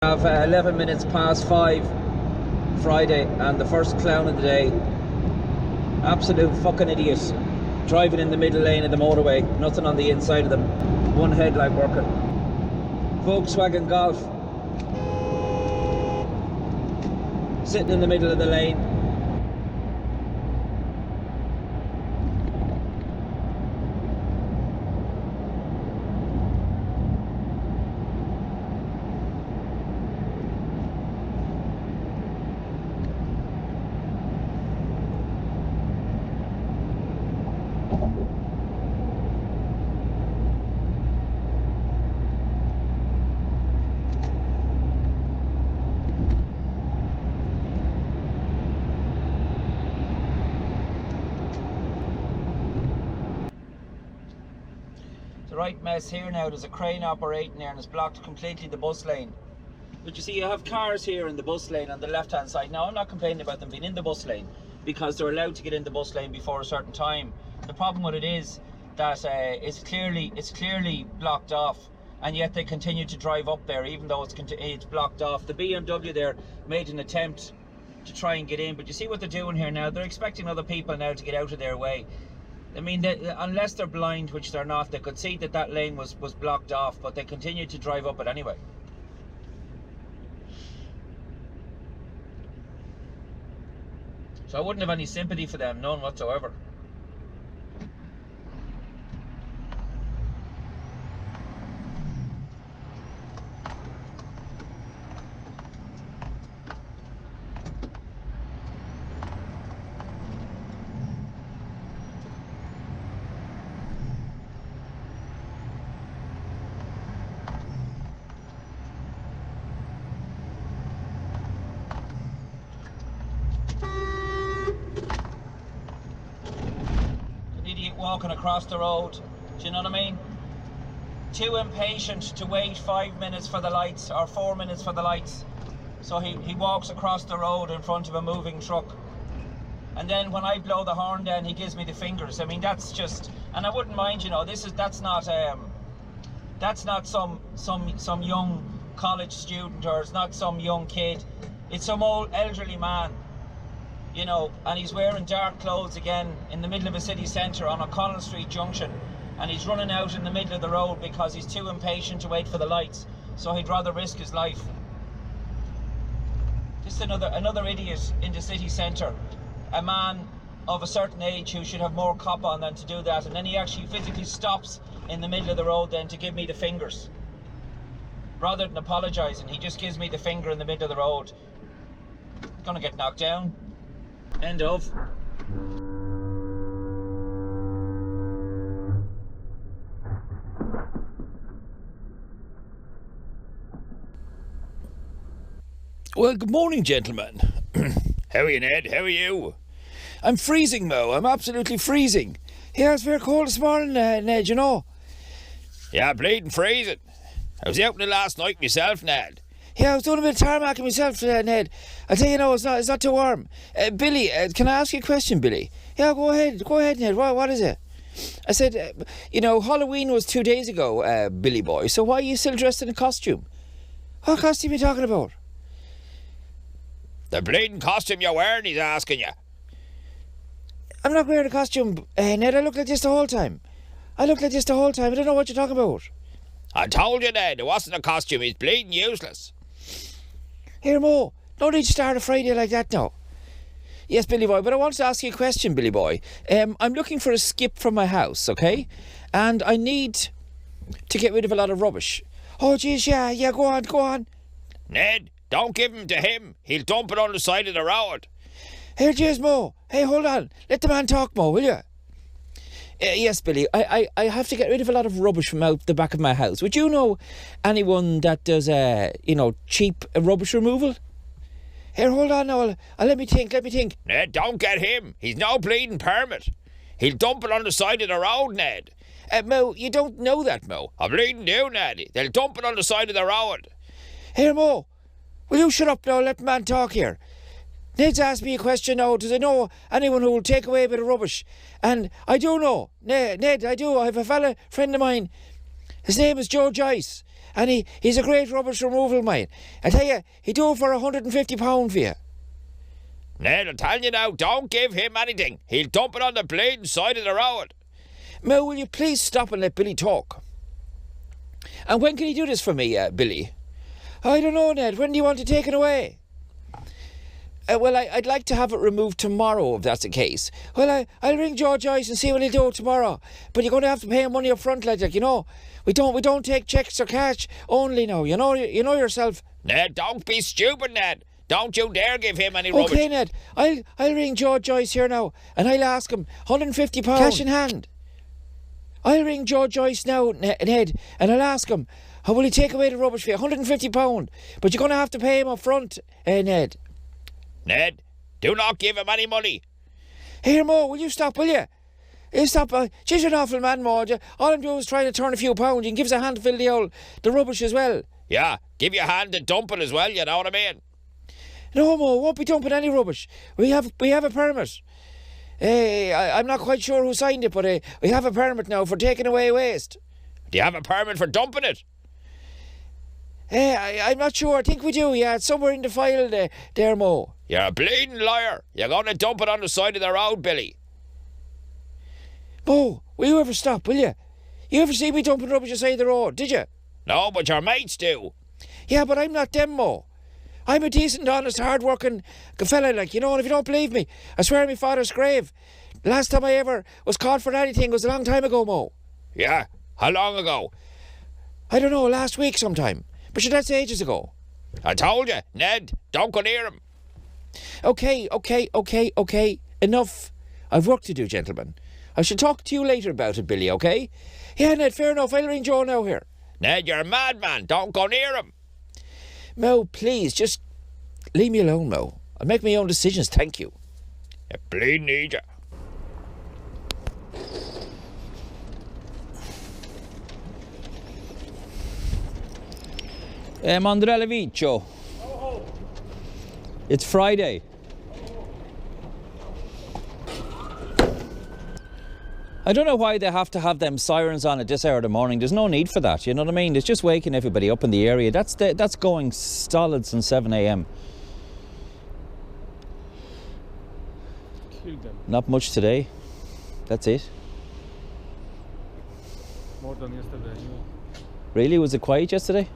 Have 11 minutes past 5 Friday, and the first clown of the day, absolute fucking idiot, driving in the middle lane of the motorway, nothing on the inside of them, one headlight working. Volkswagen Golf, sitting in the middle of the lane. The right mess here now. There's a crane operating there and it's blocked completely the bus lane. But you see, you have cars here in the bus lane on the left hand side. Now, I'm not complaining about them being in the bus lane because they're allowed to get in the bus lane before a certain time. The problem with it is that it's clearly blocked off, and yet they continue to drive up there even though it's blocked off. The BMW there made an attempt to try and get in, but you see what they're doing here now. They're expecting other people now to get out of their way. I mean, unless they're blind, which they're not, they could see that that lane was blocked off, but they continued to drive up it anyway. So I wouldn't have any sympathy for them, none whatsoever. Walking across the road, do you know what I mean? Too impatient to wait 5 minutes for the lights or 4 minutes for the lights, so he walks across the road in front of a moving truck, and then when I blow the horn then he gives me the fingers. I mean, that's just, and I wouldn't mind, you know, that's not some young college student, or it's not some young kid, it's some old elderly man, you know, and he's wearing dark clothes again in the middle of a city centre on O'Connell Street Junction, and he's running out in the middle of the road because he's too impatient to wait for the lights, so he'd rather risk his life. Just another idiot in the city centre, a man of a certain age who should have more cop on than to do that, and then he actually physically stops in the middle of the road then to give me the fingers. Rather than apologising, he just gives me the finger in the middle of the road. Gonna get knocked down. End of. Well, good morning, gentlemen. How are you, Ned? How are you? I'm freezing, Mo. I'm absolutely freezing. Yeah, it's very cold this morning, Ned, you know. Yeah, bleeding freezing. I was out in the last night myself, Ned. Yeah, I was doing a bit of tarmacking myself, Ned. I'll tell you now, it's not too warm. Billy, can I ask you a question, Billy? Yeah, go ahead, Ned. What is it? I said, you know, Halloween was 2 days ago, Billy boy, so why are you still dressed in a costume? What costume are you talking about? The bleeding costume you're wearing, he's asking you. I'm not wearing a costume, Ned. I look like this the whole time. I don't know what you're talking about. I told you, Ned, it wasn't a costume. He's bleeding useless. Here, Mo, no need to start a Friday like that now. Yes, Billy boy, but I want to ask you a question, Billy boy. I'm looking for a skip from my house, okay? And I need to get rid of a lot of rubbish. Oh, jeez, yeah, go on. Ned, don't give him to him. He'll dump it on the side of the road. Here, cheers, Mo. Hey, hold on. Let the man talk, Mo, will you? Yes, Billy, I have to get rid of a lot of rubbish from out the back of my house. Would you know anyone that does, cheap rubbish removal? Here, hold on now. Let me think. Ned, don't get him. He's no bleeding permit. He'll dump it on the side of the road, Ned. Mo, you don't know that, Mo. I bleeding do, Ned. They'll dump it on the side of the road. Here, Mo, will you shut up now? Let the man talk here. Ned's asked me a question now. Does I know anyone who will take away a bit of rubbish? And I do know. Ned, I do. I have a fella friend of mine. His name is Joe Joyce. and he's a great rubbish removal man. I tell you, he'd do it for £150 for you. Ned, I'm telling you now, don't give him anything. He'll dump it on the bleeding side of the road. Mo, will you please stop and let Billy talk? And when can he do this for me, Billy? I don't know, Ned. When do you want to take it away? Well, I'd like to have it removed tomorrow, if that's the case. Well, I'll ring George Joyce and see what he'll do tomorrow. But you're going to have to pay him money up front, like, you know. We don't take checks or cash only now. You know yourself. Ned, don't be stupid, Ned. Don't you dare give him any rubbish. Okay, Ned. I'll ring George Joyce here now, and I'll ask him £150 cash in hand. I'll ring George Joyce now, Ned, and I'll ask him, how will he take away the rubbish for you? £150. But you're going to have to pay him up front, Ned. Ned, do not give him any money. Here, Mo, will you stop, will you? You stop. She's an awful man, Mo. All I'm doing is trying to turn a few pounds. You can give us a hand to fill the rubbish as well. Yeah, give you a hand to dump it as well, you know what I mean? No, Mo, won't be dumping any rubbish. We have a permit. I'm not quite sure who signed it, but we have a permit now for taking away waste. Do you have a permit for dumping it? I'm not sure. I think we do, yeah. It's somewhere in the file there, Mo. You're a bleeding liar. You're going to dump it on the side of the road, Billy. Mo, will you ever stop, will you? You ever see me dumping rubbish aside the road, did you? No, but your mates do. Yeah, but I'm not them, Mo. I'm a decent, honest, hard-working fella, like, you know, and if you don't believe me, I swear on my father's grave. The last time I ever was caught for anything was a long time ago, Mo. Yeah? How long ago? I don't know, last week sometime. But sure, that's ages ago. I told you, Ned, don't go near him. Okay. Enough. I've work to do, gentlemen. I shall talk to you later about it, Billy, okay? Yeah, Ned, fair enough. I'll ring Joe now here. Ned, you're a madman. Don't go near him. Mo, please, just leave me alone, Mo. I'll make my own decisions, thank you. You bleeding idiot. Mandrella Vicio. It's Friday. I don't know why they have to have them sirens on at this hour of the morning. There's no need for that, you know what I mean? It's just waking everybody up in the area. That's going solid since 7 a.m. Killed them. Not much today. That's it. More than yesterday. Really? Was it quiet yesterday?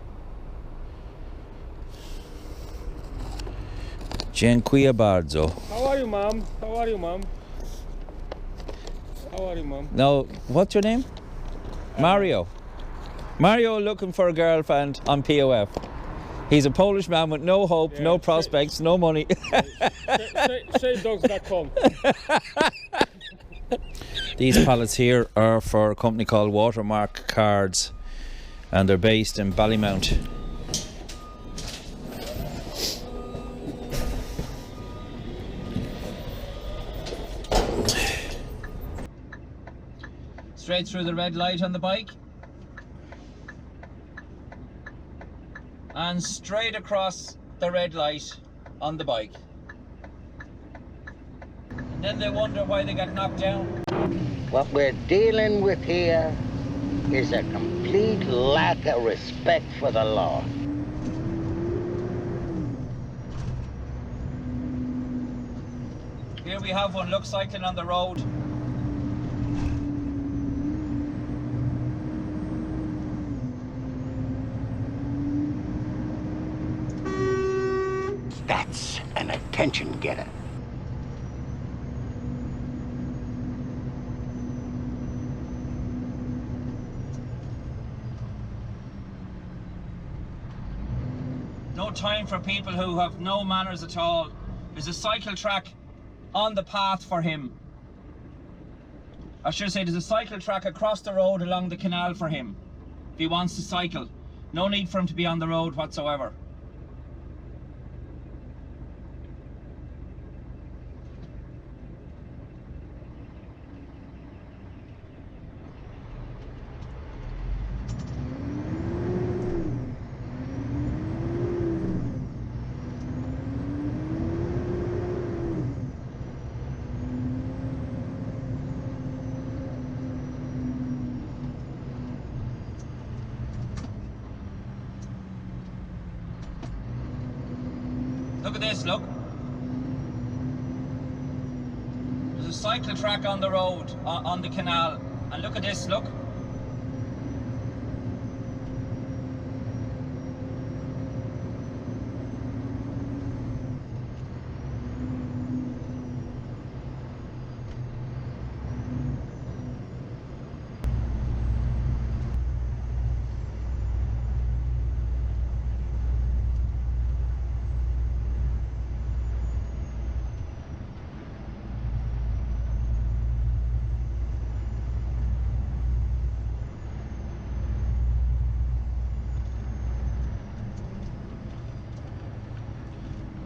Dziękuję bardzo. How are you, Mom? How are you, Mom? How are you, Mom? No, what's your name? Mario. Mario looking for a girlfriend on POF. He's a Polish man with no hope, Yeah, no prospects, no money. SaveDogs.com. These pallets here are for a company called Watermark Cards, and they're based in Ballymount. Straight through the red light on the bike. And straight across the red light on the bike. And then they wonder why they got knocked down. What we're dealing with here is a complete lack of respect for the law. Here we have one, look, cycling on the road. That's an attention getter. No time for people who have no manners at all. There's a cycle track on the path for him. I should say there's a cycle track across the road along the canal for him. If he wants to cycle. No need for him to be on the road whatsoever. Look at this, look. There's a cycle track on the road, on the canal. And look at this, look.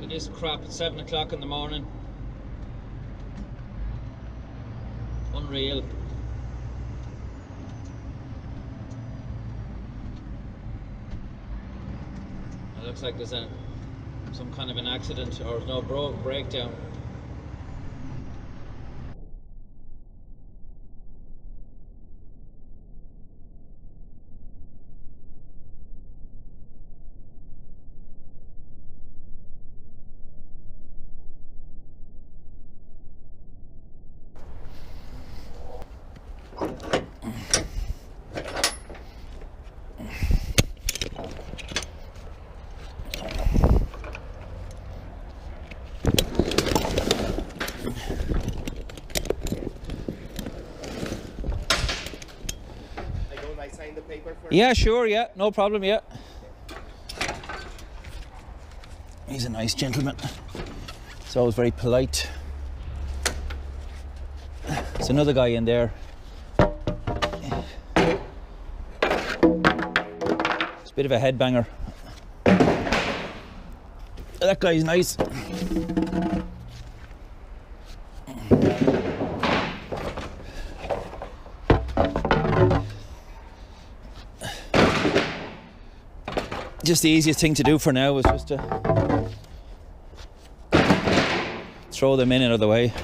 It is crap at 7 o'clock in the morning. Unreal. It looks like there's some kind of an accident or no breakdown. Yeah, sure, yeah, no problem, yeah. He's a nice gentleman. He's always very polite. There's another guy in there. It's a bit of a headbanger. That guy's nice. Just the easiest thing to do for now is just to throw them in and out of the way.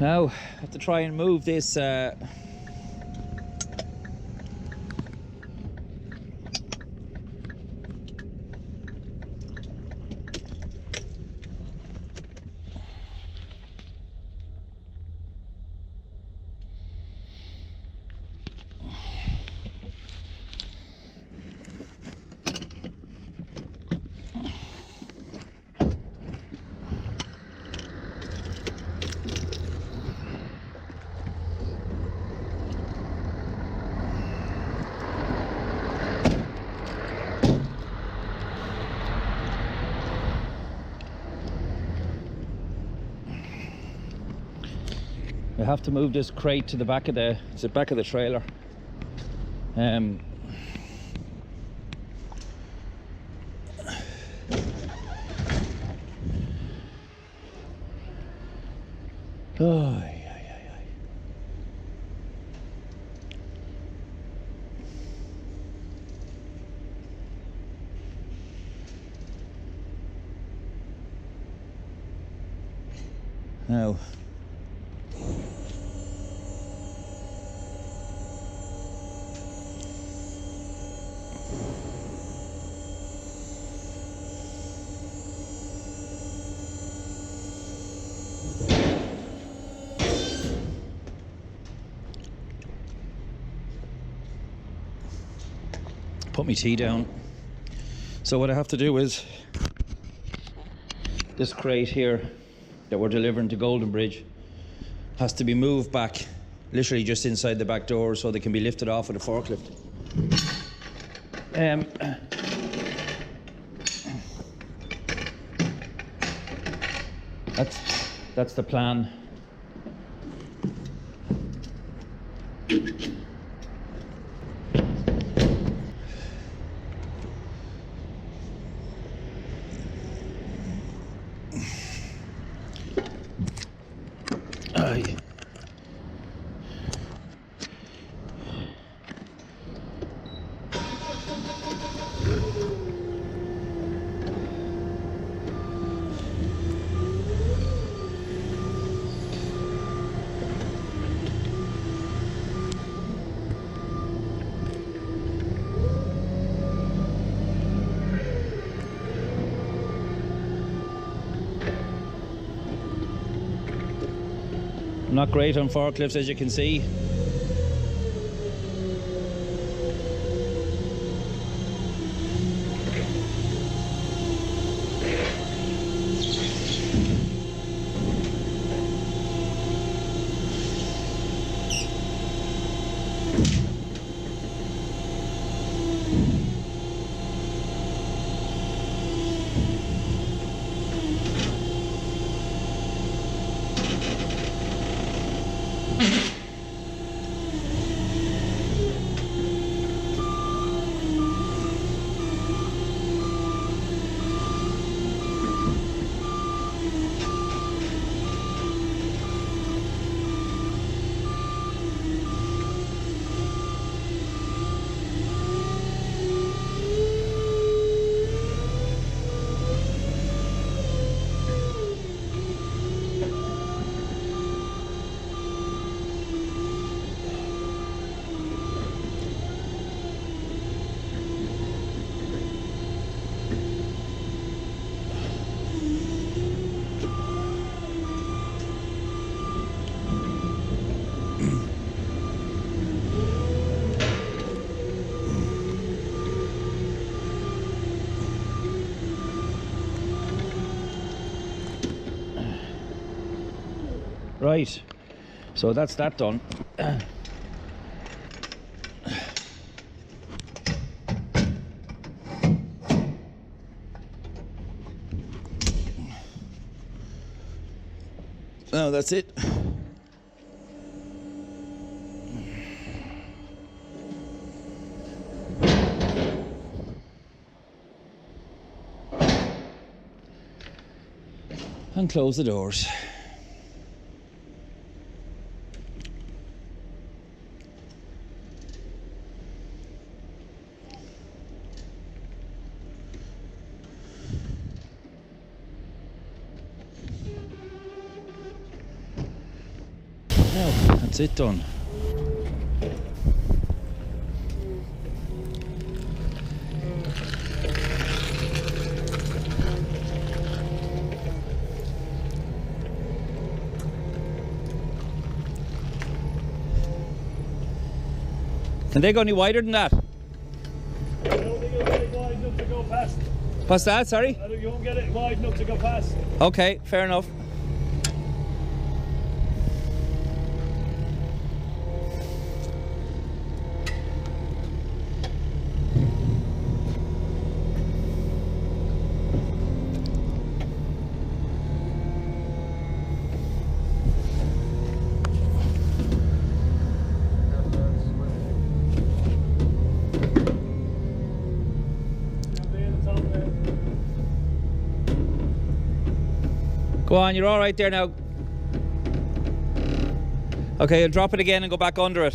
Now, I have to try and move this I have to move this crate to the back of the trailer. Oh, now. Put my tea down. So what I have to do is this crate here that we're delivering to Golden Bridge has to be moved back, literally just inside the back door, so they can be lifted off with a forklift. That's the plan. Aye. Not great on forklifts, as you can see. Right, so that's that done. Now that's it. And close the doors. Well, that's it done. Can they go any wider than that? I don't think it'll get it wide enough to go past. What's that, sorry? I think you won't get it wide enough to go past. Okay, fair enough. Go on, you're all right there now. Okay, I'll drop it again and go back under it.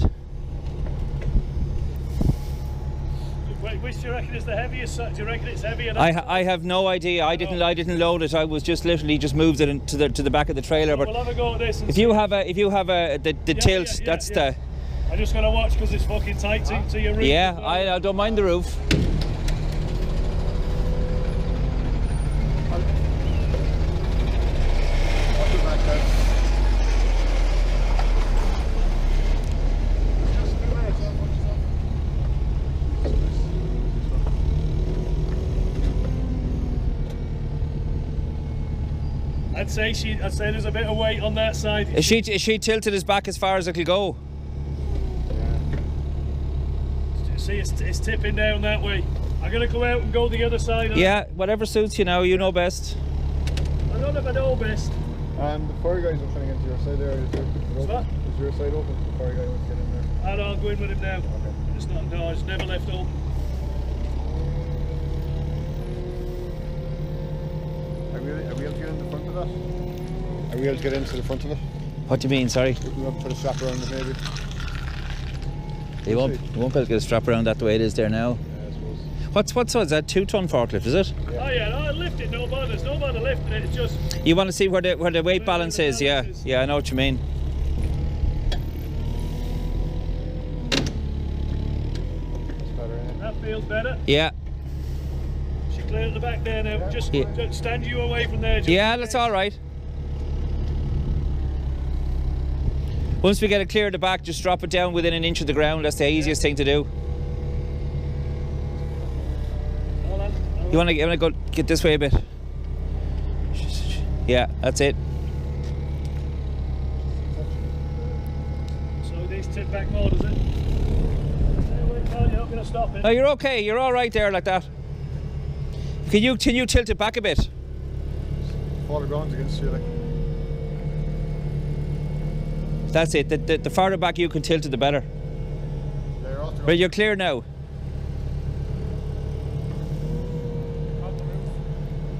Which do you reckon is the heaviest? Do you reckon it's heavier? I have no idea. I didn't load it. I was just literally just moved it into the back of the trailer. But we'll have a go at this. if you have the tilt, that's the. I'm just gonna watch because it's fucking tight to your roof. Yeah, I don't mind the roof. I'd say there's a bit of weight on that side. Is she tilted his back as far as it can go? See, it's tipping down that way. I'm gonna go out and go the other side. Yeah, whatever suits you now. You know best. I don't know if I know best. The fire guys are trying to get to your side there. What? Is your side open? The fire guy wants to get in there. I'll go in with him now. Okay. It's not. No, it's never left open. Are we able to get in the front of that? Are we able to get into the front of it? What do you mean? Sorry. We can put a strap around it maybe. You won't be able to get a strap around that the way it is there now. Yeah, I suppose. What's is that 2-ton forklift? Is it? Yeah. Oh yeah, no, lift it. No bother lifting it. It's just. You want to see where the weight balance is? Yeah, yeah, I know what you mean. That's better, isn't it? That feels better. Yeah, She cleared at the back there now. Yeah. Just Yeah. stand you away from there. Just yeah, that's all right. Once we get it clear at the back, just drop it down within an inch of the ground. That's the easiest thing to do. Hold on. You want to go get this way a bit? Yeah, that's it. So these tip back more, does it? You're not going to stop it. No, you're okay. You're all right there like that. Can you tilt it back a bit? Fall the ground's against you, like. That's it. The farther back you can tilt it, the better. Yeah, you're off the But ground. you're clear now.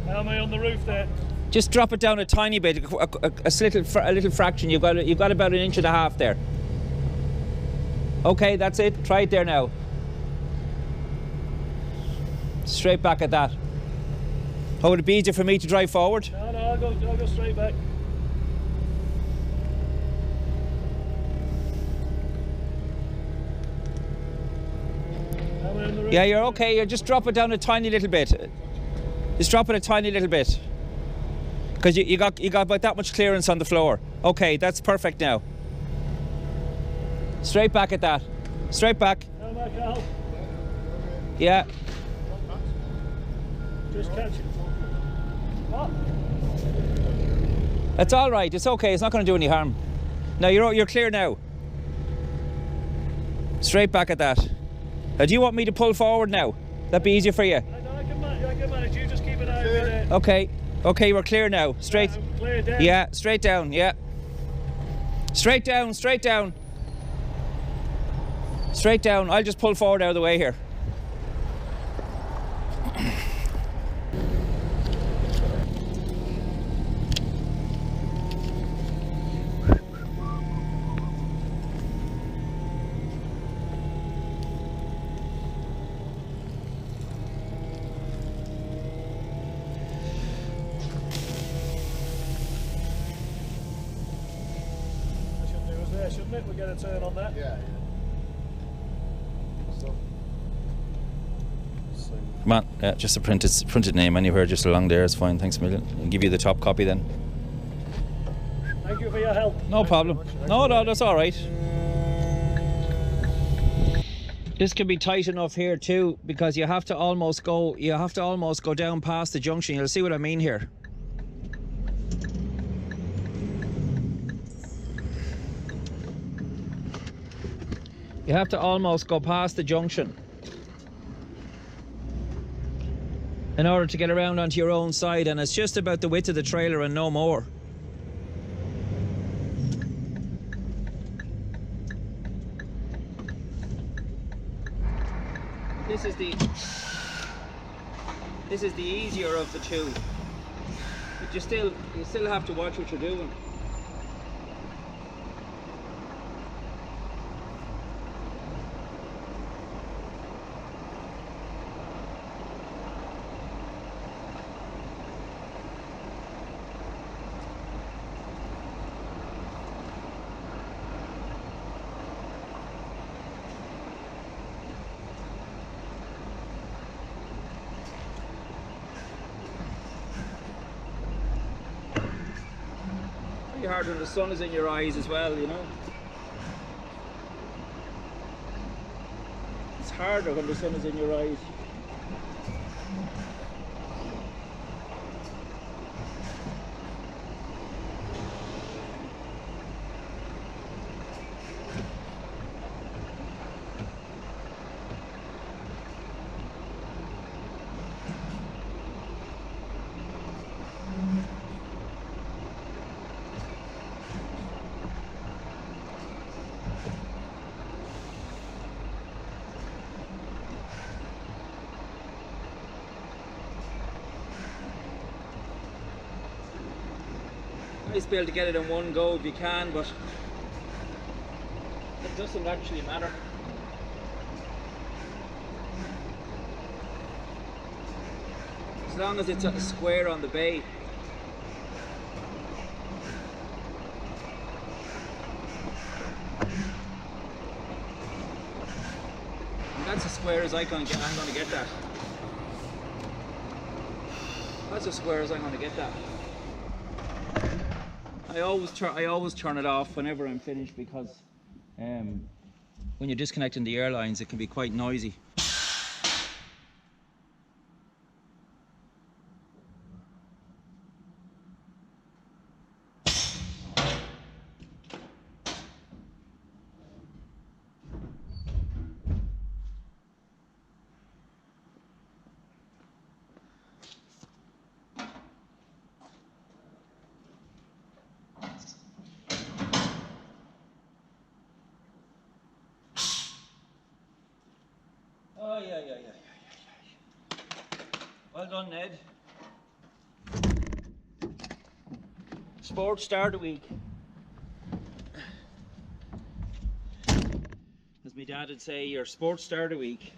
How am I on the roof there? Just drop it down a tiny bit, a little fraction. You've got about 1.5 inches there. Okay, that's it. Try it there now. Straight back at that. Oh, would it be easier for me to drive forward? No, I'll go straight back. How am I on the roof? Yeah, you're okay. You just drop it down a tiny little bit. Just drop it a tiny little bit. Because you got about that much clearance on the floor. Okay, that's perfect now. Straight back at that. Straight back. How am I, Carl? Yeah. Just catch it. What? That's all right. It's okay. It's not going to do any harm. No, you're clear now. Straight back at that. Now, do you want me to pull forward now? That'd be easier for you. I can manage. You just keep an eye on me there. Okay. Okay, we're clear now. Straight. I'm clear down. Yeah, straight down. Yeah. Straight down. Straight down. Straight down. I'll just pull forward out of the way here. That should do us there, shouldn't it? We'll get a turn on that. Yeah. So. Come on. Yeah, just a printed name anywhere just along there is fine. Thanks a million. I'll give you the top copy then. Thank you for your help. No problem. No, that's all right. This can be tight enough here too, because you have to almost go down past the junction. You'll see what I mean here. You have to almost go past the junction in order to get around onto your own side, and it's just about the width of the trailer and no more. This is the easier of the two, but you still have to watch what you're doing. Pretty hard when the sun is in your eyes as well, you know. It's harder when the sun is in your eyes. Nice to be able to get it in one go if you can, but it doesn't actually matter. As long as it's at a square on the bay. And that's as square as I'm going to get that. That's as square as I'm going to get that. I always turn it off whenever I'm finished because when you're disconnecting the airlines, it can be quite noisy. Oh, yeah. Well done, Ned. Sports star of the week. As my dad would say, your sports star of the week.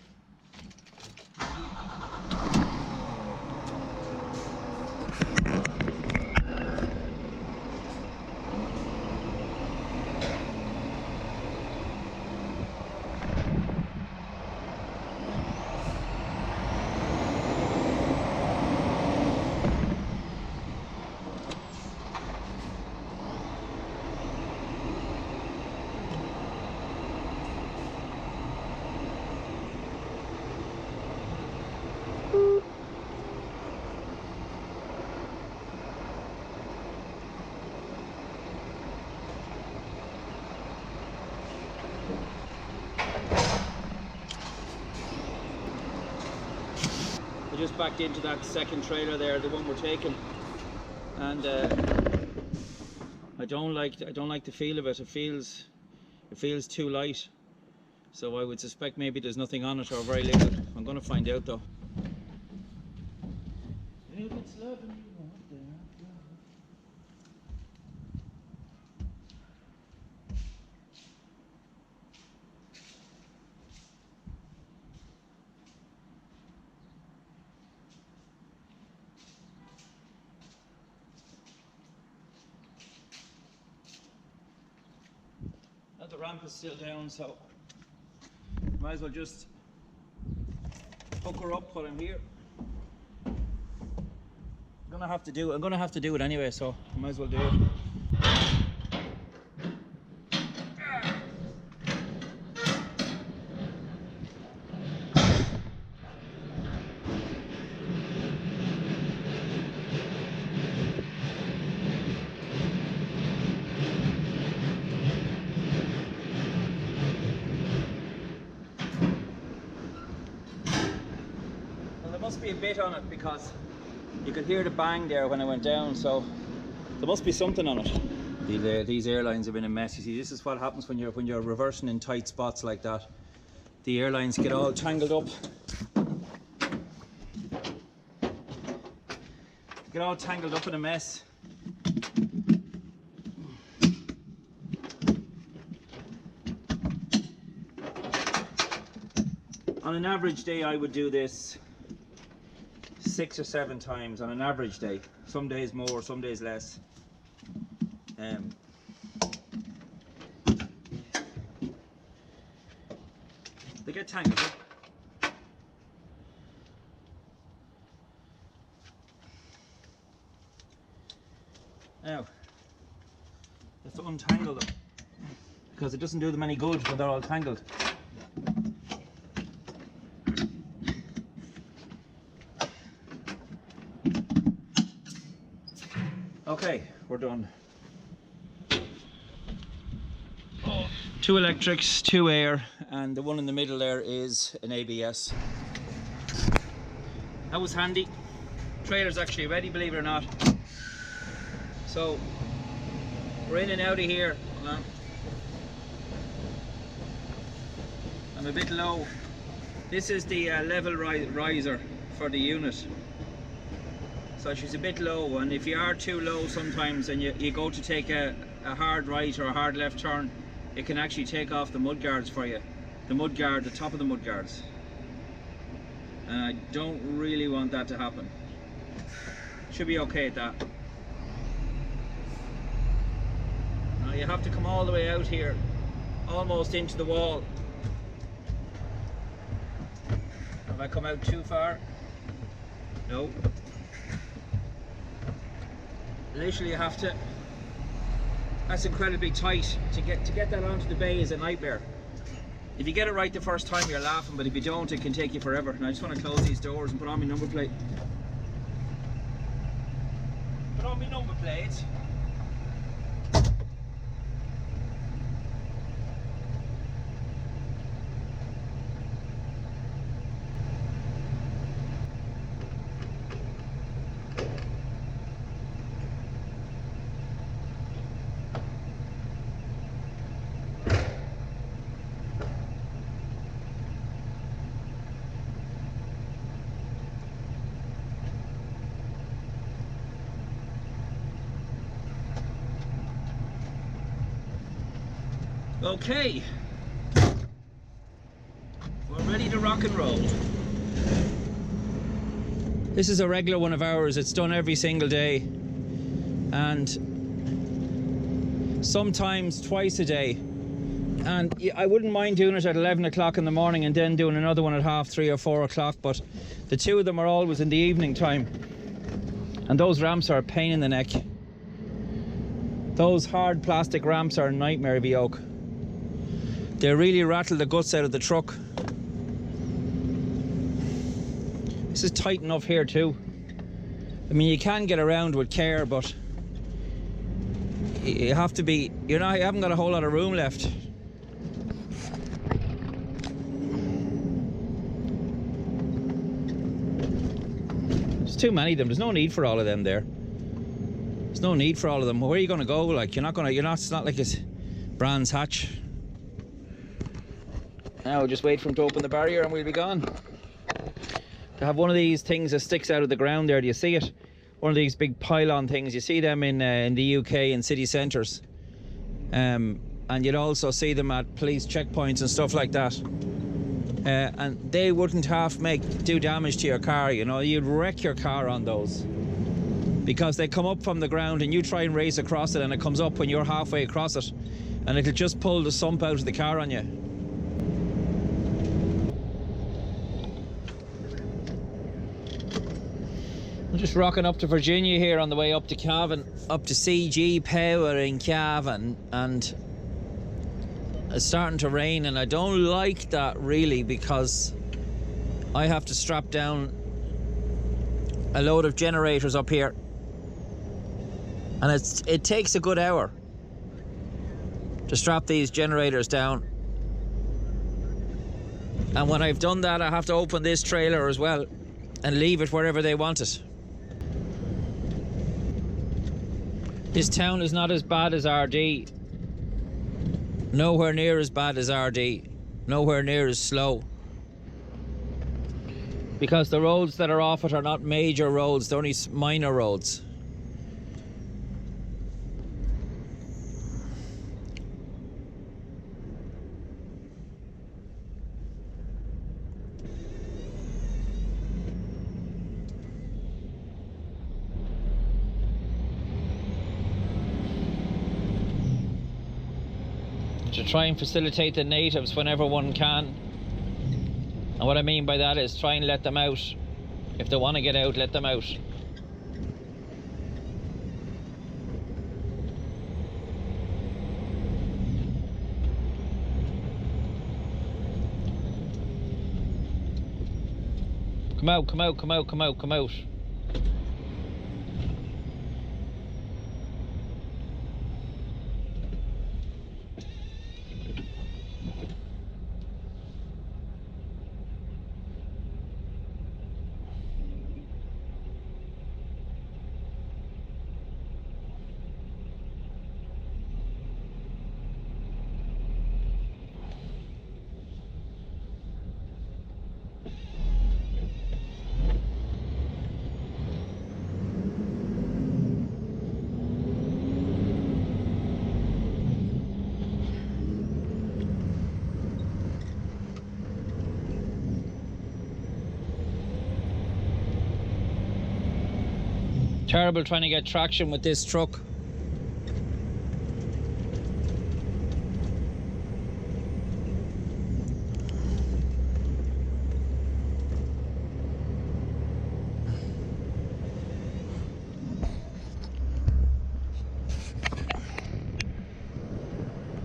I just backed into that second trailer there, the one we're taking, and I don't like the feel of it. It feels too light. So I would suspect maybe there's nothing on it or very little. I'm going to find out though. If it's loving you out there. The ramp is still down, so might as well just hook her up while I'm here. I'm gonna have to do it anyway, so I might as well do it. Be a bit on it because you could hear the bang there when I went down, so there must be something on it. These airlines have been a mess. You see, this is what happens when you're reversing in tight spots like that. The airlines get all tangled up. Get all tangled up in a mess. On an average day, I would do this 6 or 7 times on an average day. Some days more, some days less. They get tangled up. Now, you have to untangle them because it doesn't do them any good when they're all tangled. Okay, we're done. 2 electrics, 2 air, and the one in the middle there is an ABS. That was handy. Trailer's actually ready, believe it or not. So, we're in and out of here. Hold on. I'm a bit low. This is the level riser for the unit. So she's a bit low, and if you are too low sometimes and you go to take a hard right or a hard left turn, it can actually take off the mudguards for you. The top of the mudguards. And I don't really want that to happen. Should be okay at that. Now you have to come all the way out here, almost into the wall. Have I come out too far? No. Literally you have to, that's incredibly tight. To get that onto the bay is a nightmare. If you get it right the first time you're laughing, but if you don't it can take you forever. And I just want to close these doors and put on my number plate. Put on my number plate. Okay, we're ready to rock and roll. This is a regular one of ours. It's done every single day, and sometimes twice a day. And I wouldn't mind doing it at 11 o'clock in the morning and then doing another one at 3:30 or 4 o'clock, but the two of them are always in the evening time, and those ramps are a pain in the neck. Those hard plastic ramps are a nightmare of a yoke. They really rattle the guts out of the truck. This is tight enough here too. I mean, you can get around with care, but you have to be, you haven't got a whole lot of room left. There's too many of them. There's no need for all of them there. There's no need for all of them. Where are you going to go? Like, it's not like it's Brands Hatch. Now just wait for him to open the barrier and we'll be gone. They have one of these things that sticks out of the ground there. Do you see it? One of these big pylon things. You see them in the UK in city centres. And you'd also see them at police checkpoints and stuff like that. And they wouldn't do damage to your car, you know. You'd wreck your car on those. Because they come up from the ground and you try and race across it and it comes up when you're halfway across it. And it'll just pull the sump out of the car on you. I'm just rocking up to Virginia here on the way up to Cavan, up to CG Power in Cavan, and it's starting to rain, and I don't like that really, because I have to strap down a load of generators up here, and it takes a good hour to strap these generators down. And when I've done that, I have to open this trailer as well and leave it wherever they want it. This town is not as bad as RD. Nowhere near as bad as RD. Nowhere near as slow. Because the roads that are off it are not major roads, they're only minor roads. To try and facilitate the natives whenever one can. And what I mean by that is try and let them out. If they want to get out, let them out. Come out, come out, come out, come out, come out. Terrible trying to get traction with this truck.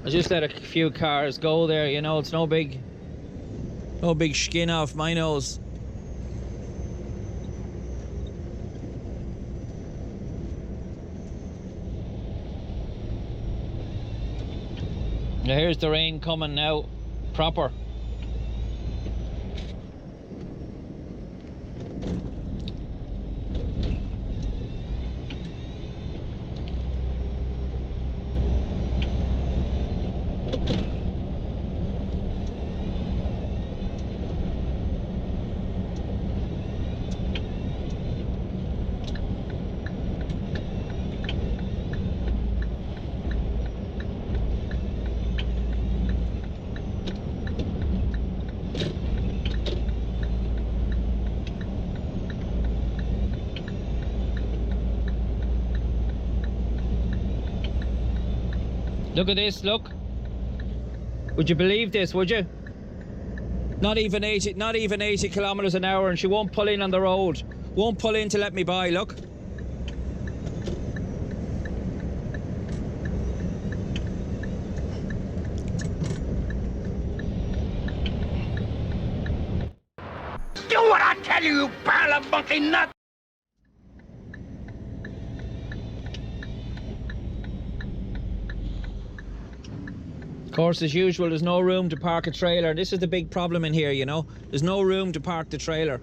I just let a few cars go there, you know, it's no big skin off my nose. Now here's the rain coming now, proper. Look at this, look. Would you believe this, would you? Not even 80 kilometers an hour, and she won't pull in on the road. Won't pull in to let me by, look. Do what I tell you, you pile of monkey nuts! Of course, as usual, there's no room to park a trailer. This is the big problem in here, you know. There's no room to park the trailer.